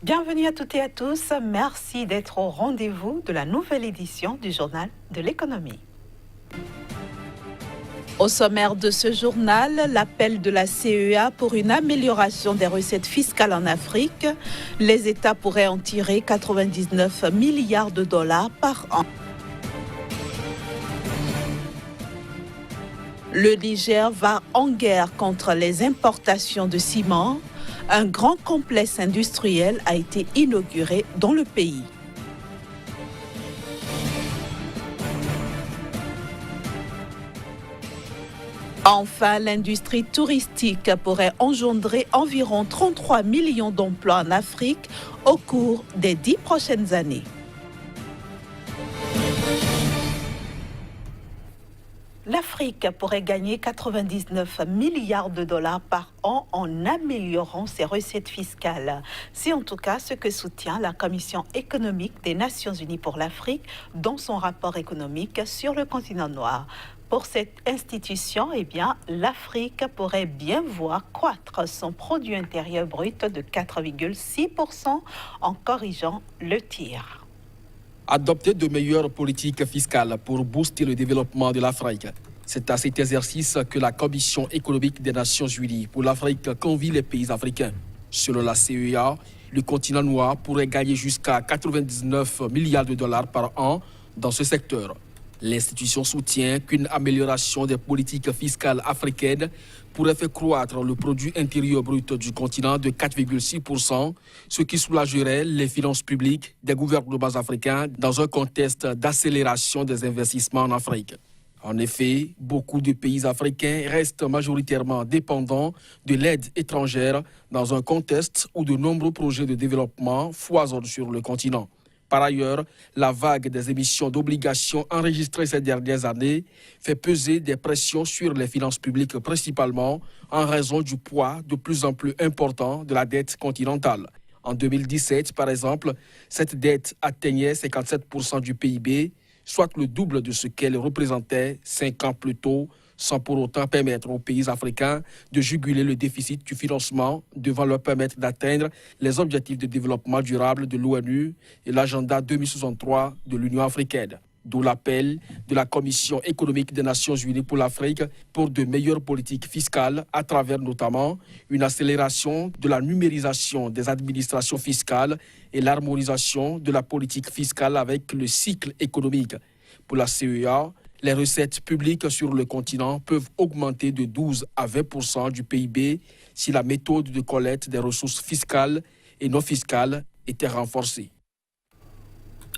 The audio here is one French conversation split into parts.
Bienvenue à toutes et à tous. Merci d'être au rendez-vous de la nouvelle édition du Journal de l'économie. Au sommaire de ce journal, l'appel de la CEA pour une amélioration des recettes fiscales en Afrique. Les États pourraient en tirer 99 milliards de dollars par an. Le Niger va en guerre contre les importations de ciment. Un grand complexe industriel a été inauguré dans le pays. Enfin, l'industrie touristique pourrait engendrer environ 33 millions d'emplois en Afrique au cours des 10 prochaines années. L'Afrique pourrait gagner 99 milliards de dollars par an en améliorant ses recettes fiscales. C'est en tout cas ce que soutient la Commission économique des Nations Unies pour l'Afrique dans son rapport économique sur le continent noir. Pour cette institution, l'Afrique pourrait bien voir croître son produit intérieur brut de 4,6% en corrigeant le tir. Adopter de meilleures politiques fiscales pour booster le développement de l'Afrique. C'est à cet exercice que la Commission économique des Nations Unies pour l'Afrique convie les pays africains. Selon la CEA, le continent noir pourrait gagner jusqu'à 99 milliards de dollars par an dans ce secteur. L'institution soutient qu'une amélioration des politiques fiscales africaines pourrait faire croître le produit intérieur brut du continent de 4,6%, ce qui soulagerait les finances publiques des gouvernements africains dans un contexte d'accélération des investissements en Afrique. En effet, beaucoup de pays africains restent majoritairement dépendants de l'aide étrangère dans un contexte où de nombreux projets de développement foisonnent sur le continent. Par ailleurs, la vague des émissions d'obligations enregistrées ces dernières années fait peser des pressions sur les finances publiques principalement en raison du poids de plus en plus important de la dette continentale. En 2017, par exemple, cette dette atteignait 57% du PIB, soit le double de ce qu'elle représentait 5 ans plus tôt, sans pour autant permettre aux pays africains de juguler le déficit du financement devant leur permettre d'atteindre les objectifs de développement durable de l'ONU et l'agenda 2063 de l'Union africaine. D'où l'appel de la Commission économique des Nations Unies pour l'Afrique pour de meilleures politiques fiscales à travers notamment une accélération de la numérisation des administrations fiscales et l'harmonisation de la politique fiscale avec le cycle économique. Pour la CEA, les recettes publiques sur le continent peuvent augmenter de 12 à 20% du PIB si la méthode de collecte des ressources fiscales et non fiscales était renforcée.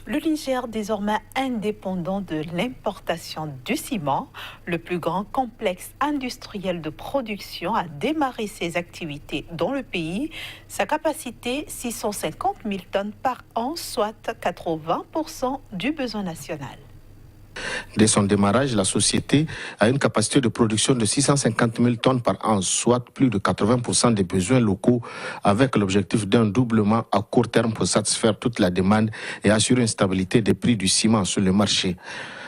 Le Niger, désormais indépendant de l'importation du ciment, le plus grand complexe industriel de production, a démarré ses activités dans le pays. Sa capacité, 650 000 tonnes par an, soit 80% du besoin national. Dès son démarrage, la société a une capacité de production de 650 000 tonnes par an, soit plus de 80% des besoins locaux, avec l'objectif d'un doublement à court terme pour satisfaire toute la demande et assurer une stabilité des prix du ciment sur le marché.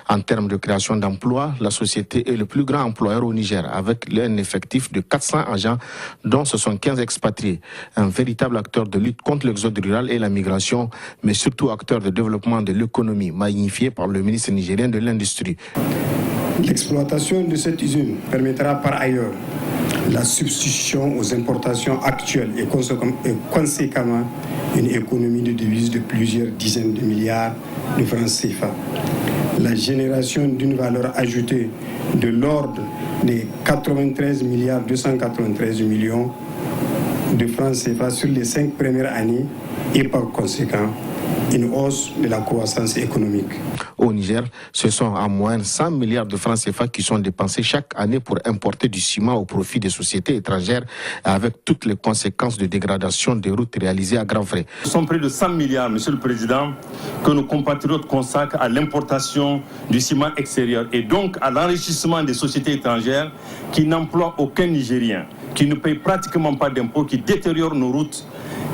En termes de création d'emplois, la société est le plus grand employeur au Niger, avec un effectif de 400 agents, dont 75 expatriés. Un véritable acteur de lutte contre l'exode rural et la migration, mais surtout acteur de développement de l'économie, magnifié par le ministre nigérien de l'Industrie. L'exploitation de cette usine permettra par ailleurs la substitution aux importations actuelles et conséquemment une économie de devises de plusieurs dizaines de milliards de francs CFA. La génération d'une valeur ajoutée de l'ordre de 93 milliards 293 millions de francs CFA sur les 5 premières années et par conséquent une hausse de la croissance économique. Au Niger, ce sont en moyenne 100 milliards de francs CFA qui sont dépensés chaque année pour importer du ciment au profit des sociétés étrangères, avec toutes les conséquences de dégradation des routes réalisées à grands frais. Ce sont près de 100 milliards, Monsieur le Président, que nos compatriotes consacrent à l'importation du ciment extérieur et donc à l'enrichissement des sociétés étrangères qui n'emploient aucun Nigérien, qui ne payent pratiquement pas d'impôts, qui détériorent nos routes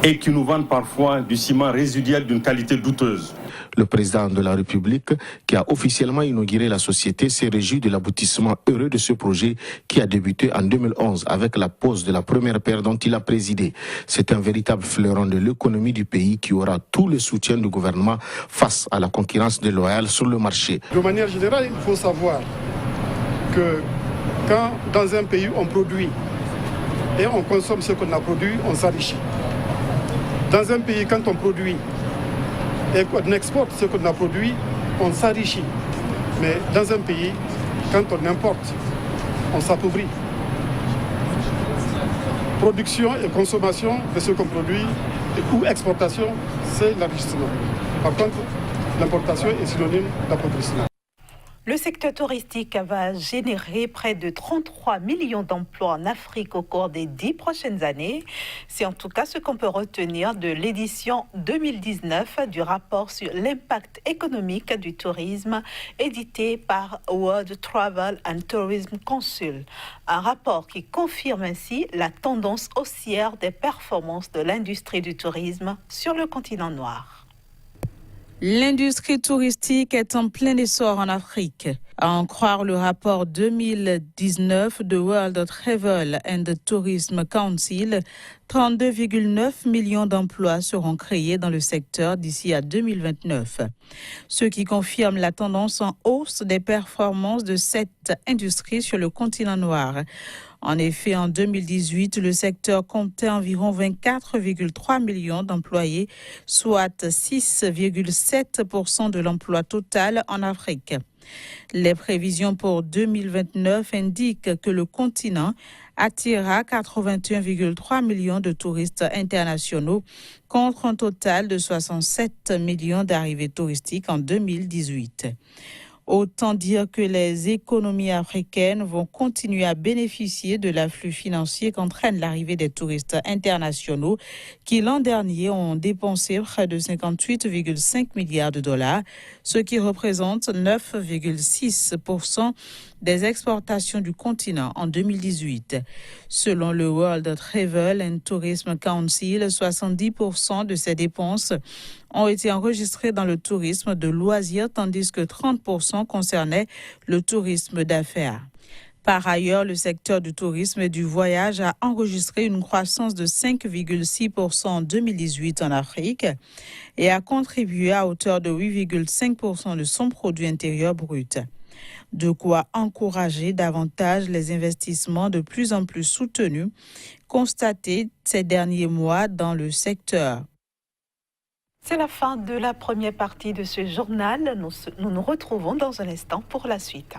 et qui nous vendent parfois du ciment résiduel d'une qualité douteuse. Le président de la République, qui a officiellement inauguré la société, s'est réjoui de l'aboutissement heureux de ce projet qui a débuté en 2011 avec la pose de la première pierre dont il a présidé. C'est un véritable fleuron de l'économie du pays qui aura tout le soutien du gouvernement face à la concurrence déloyale sur le marché. De manière générale, il faut savoir que quand dans un pays on produit et on consomme ce qu'on a produit, on s'enrichit. Dans un pays, quand on produit et qu'on exporte ce qu'on a produit, on s'enrichit. Mais dans un pays, quand on importe, on s'appauvrit. Production et consommation de ce qu'on produit ou exportation, c'est l'enrichissement. Par contre, l'importation est synonyme d'appauvrissement. Le secteur touristique va générer près de 33 millions d'emplois en Afrique au cours des 10 prochaines années. C'est en tout cas ce qu'on peut retenir de l'édition 2019 du rapport sur l'impact économique du tourisme édité par World Travel and Tourism Council. Un rapport qui confirme ainsi la tendance haussière des performances de l'industrie du tourisme sur le continent noir. L'industrie touristique est en plein essor en Afrique. À en croire le rapport 2019 de World Travel and Tourism Council, 32,9 millions d'emplois seront créés dans le secteur d'ici à 2029. Ce qui confirme la tendance en hausse des performances de cette industrie sur le continent noir. En effet, en 2018, le secteur comptait environ 24,3 millions d'employés, soit 6,7% de l'emploi total en Afrique. Les prévisions pour 2029 indiquent que le continent attirera 81,3 millions de touristes internationaux contre un total de 67 millions d'arrivées touristiques en 2018. Autant dire que les économies africaines vont continuer à bénéficier de l'afflux financier qu'entraîne l'arrivée des touristes internationaux qui l'an dernier ont dépensé près de 58,5 milliards de dollars, ce qui représente 9,6% des exportations du continent en 2018. Selon le World Travel and Tourism Council, 70% de ces dépenses ont été enregistrées dans le tourisme de loisirs, tandis que 30% concernaient le tourisme d'affaires. Par ailleurs, le secteur du tourisme et du voyage a enregistré une croissance de 5,6% en 2018 en Afrique et a contribué à hauteur de 8,5% de son produit intérieur brut. De quoi encourager davantage les investissements de plus en plus soutenus constatés ces derniers mois dans le secteur. C'est la fin de la première partie de ce journal. Nous nous retrouvons dans un instant pour la suite.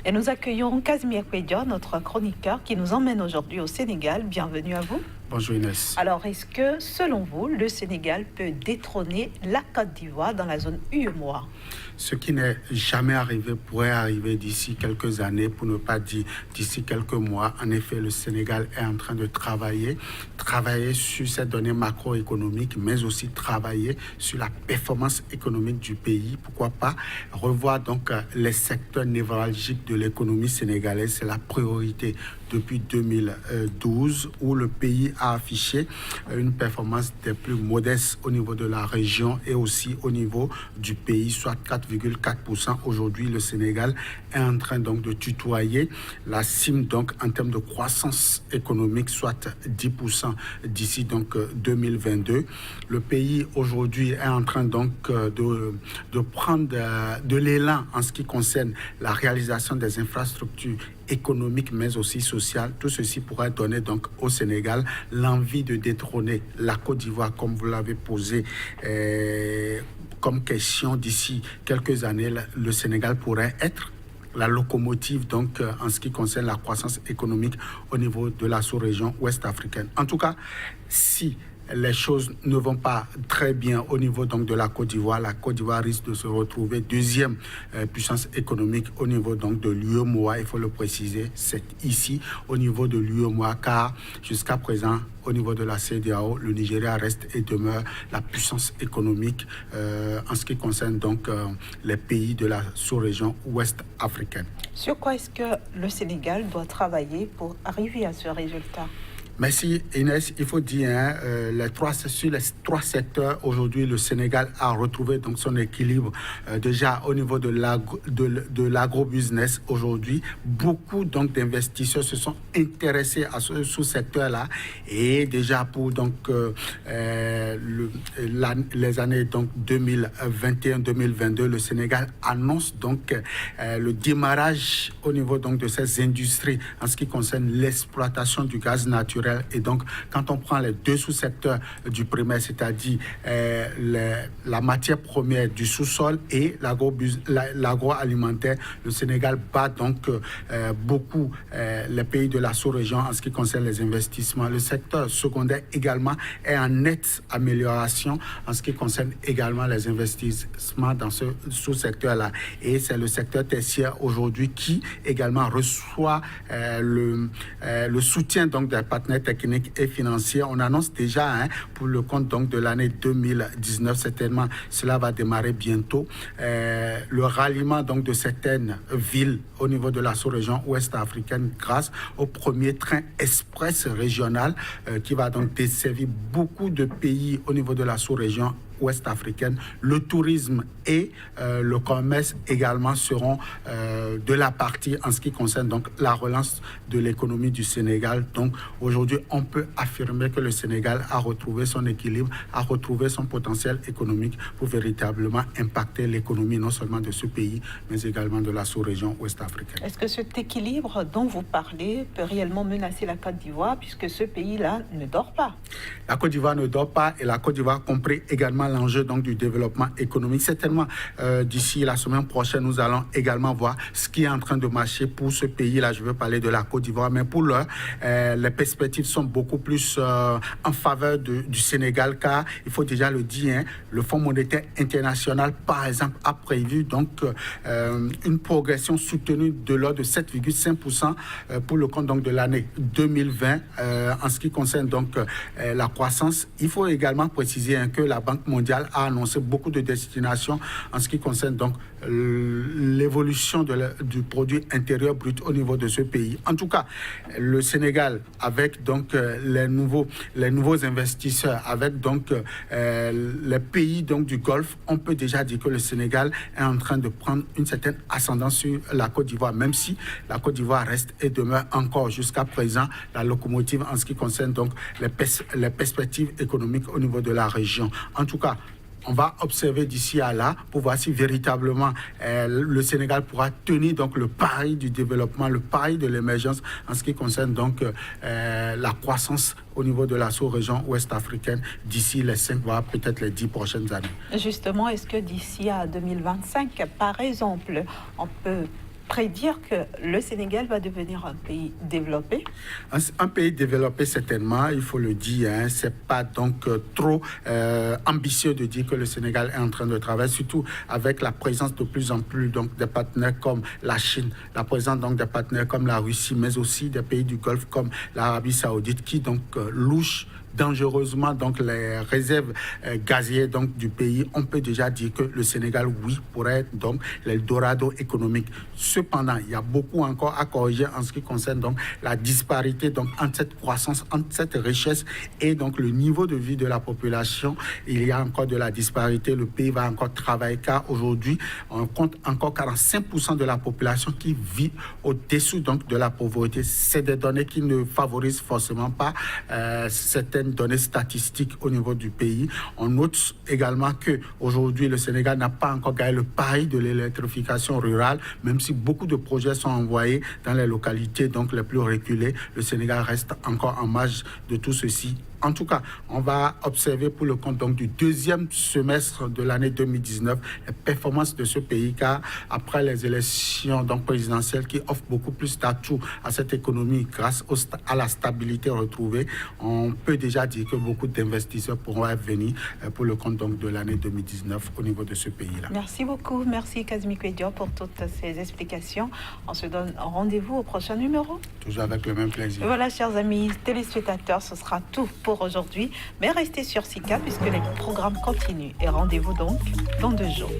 Et nous accueillons Casimir Pédia, notre chroniqueur, qui nous emmène aujourd'hui au Sénégal. Bienvenue à vous. Bonjour Inès. Alors, est-ce que, selon vous, le Sénégal peut détrôner la Côte d'Ivoire dans la zone UEMOA ? Ce qui n'est jamais arrivé pourrait arriver d'ici quelques années, pour ne pas dire d'ici quelques mois. En effet, le Sénégal est en train de travailler sur ces données macroéconomiques, mais aussi travailler sur la performance économique du pays. Pourquoi pas revoir donc les secteurs névralgiques de l'économie sénégalaise. C'est la priorité depuis 2012, où le pays a affiché une performance des plus modestes au niveau de la région et aussi au niveau du pays, soit 4,4%. Aujourd'hui, le Sénégal est en train donc de tutoyer la cime donc en termes de croissance économique, soit 10% d'ici donc 2022. Le pays aujourd'hui est en train donc de prendre de l'élan en ce qui concerne la réalisation des infrastructures économique mais aussi sociale. Tout ceci pourrait donner donc au Sénégal l'envie de détrôner la Côte d'Ivoire, comme vous l'avez posé comme question. D'ici quelques années, le Sénégal pourrait être la locomotive donc en ce qui concerne la croissance économique au niveau de la sous-région ouest africaine. En tout cas, si les choses ne vont pas très bien au niveau donc de la Côte d'Ivoire, la Côte d'Ivoire risque de se retrouver deuxième puissance économique au niveau donc de l'UEMOA. Il faut le préciser, c'est ici au niveau de l'UEMOA, car jusqu'à présent au niveau de la CEDEAO, le Nigeria reste et demeure la puissance économique en ce qui concerne donc les pays de la sous-région ouest africaine. Sur quoi est-ce que le Sénégal doit travailler pour arriver à ce résultat ? Merci Inès. Il faut dire, sur les trois secteurs, aujourd'hui, le Sénégal a retrouvé donc son équilibre. Déjà au niveau de l'agro-business, aujourd'hui, beaucoup donc d'investisseurs se sont intéressés à ce sous-secteur-là. Et déjà pour donc les années donc 2021-2022, le Sénégal annonce donc le démarrage au niveau donc de ces industries en ce qui concerne l'exploitation du gaz naturel. Et donc, quand on prend les deux sous-secteurs du primaire, c'est-à-dire la matière première du sous-sol et l'agroalimentaire, le Sénégal bat donc beaucoup les pays de la sous-région en ce qui concerne les investissements. Le secteur secondaire également est en nette amélioration en ce qui concerne également les investissements dans ce sous-secteur-là. Et c'est le secteur tertiaire aujourd'hui qui également reçoit le soutien donc des partenaires techniques et financiers. On annonce déjà pour le compte donc de l'année 2019, certainement cela va démarrer bientôt. Le ralliement donc de certaines villes au niveau de la sous-région ouest africaine grâce au premier train express régional qui va donc desservir beaucoup de pays au niveau de la sous-région ouest africaine. Le tourisme et le commerce également seront de la partie en ce qui concerne donc la relance de l'économie du Sénégal. Donc aujourd'hui, on peut affirmer que le Sénégal a retrouvé son équilibre, a retrouvé son potentiel économique pour véritablement impacter l'économie non seulement de ce pays, mais également de la sous-région ouest africaine. Est-ce que cet équilibre dont vous parlez peut réellement menacer la Côte d'Ivoire puisque ce pays-là ne dort pas? La Côte d'Ivoire ne dort pas et la Côte d'Ivoire compris également l'enjeu donc du développement économique. Certainement, d'ici la semaine prochaine, nous allons également voir ce qui est en train de marcher pour ce pays-là. Je veux parler de la Côte d'Ivoire, mais pour l'heure, les perspectives sont beaucoup plus en faveur du Sénégal, car il faut déjà le dire, le Fonds monétaire international, par exemple, a prévu donc une progression soutenue de l'ordre de 7,5% pour le compte donc de l'année 2020 en ce qui concerne donc la croissance. Il faut également préciser que la Banque mondiale a annoncé beaucoup de destinations en ce qui concerne donc l'évolution du produit intérieur brut au niveau de ce pays. En tout cas, le Sénégal, avec donc les nouveaux investisseurs, avec donc les pays donc du Golfe, on peut déjà dire que le Sénégal est en train de prendre une certaine ascendance sur la Côte d'Ivoire, même si la Côte d'Ivoire reste et demeure encore jusqu'à présent la locomotive en ce qui concerne donc les perspectives économiques au niveau de la région. En tout cas, on va observer d'ici à là pour voir si véritablement le Sénégal pourra tenir donc le pari du développement, le pari de l'émergence en ce qui concerne donc la croissance au niveau de la sous-région ouest africaine d'ici les 5 voire peut-être les 10 prochaines années. Justement, est-ce que d'ici à 2025, par exemple, on peut prédire que le Sénégal va devenir un pays développé? Un pays développé, certainement, il faut le dire. C'est pas donc trop ambitieux de dire que le Sénégal est en train de travailler, surtout avec la présence de plus en plus donc des partenaires comme la Chine, la présence donc des partenaires comme la Russie, mais aussi des pays du Golfe comme l'Arabie Saoudite qui donc louchent dangereusement donc les réserves gazières donc du pays. On peut déjà dire que le Sénégal, oui, pourrait être donc l'Eldorado économique. Cependant, il y a beaucoup encore à corriger en ce qui concerne donc la disparité donc entre cette croissance, entre cette richesse et donc le niveau de vie de la population. Il y a encore de la disparité. Le pays va encore travailler car aujourd'hui, on compte encore 45% de la population qui vit au-dessous donc de la pauvreté. C'est des données qui ne favorisent forcément pas certaines données statistiques au niveau du pays. On note également que aujourd'hui le Sénégal n'a pas encore gagné le pari de l'électrification rurale, même si beaucoup de projets sont envoyés dans les localités donc les plus reculées. Le Sénégal reste encore en marge de tout ceci. En tout cas, on va observer pour le compte donc du deuxième semestre de l'année 2019 les performances de ce pays, car après les élections donc présidentielles qui offrent beaucoup plus d'atouts à cette économie grâce à la stabilité retrouvée, on peut déjà dire que beaucoup d'investisseurs pourront venir pour le compte donc de l'année 2019 au niveau de ce pays-là. Merci beaucoup, merci Kazmi Kwedio pour toutes ces explications. On se donne rendez-vous au prochain numéro. Toujours avec le même plaisir. Voilà, chers amis téléspectateurs, ce sera tout pour aujourd'hui, mais restez sur SICA puisque les programmes continuent et rendez-vous donc dans 2 jours.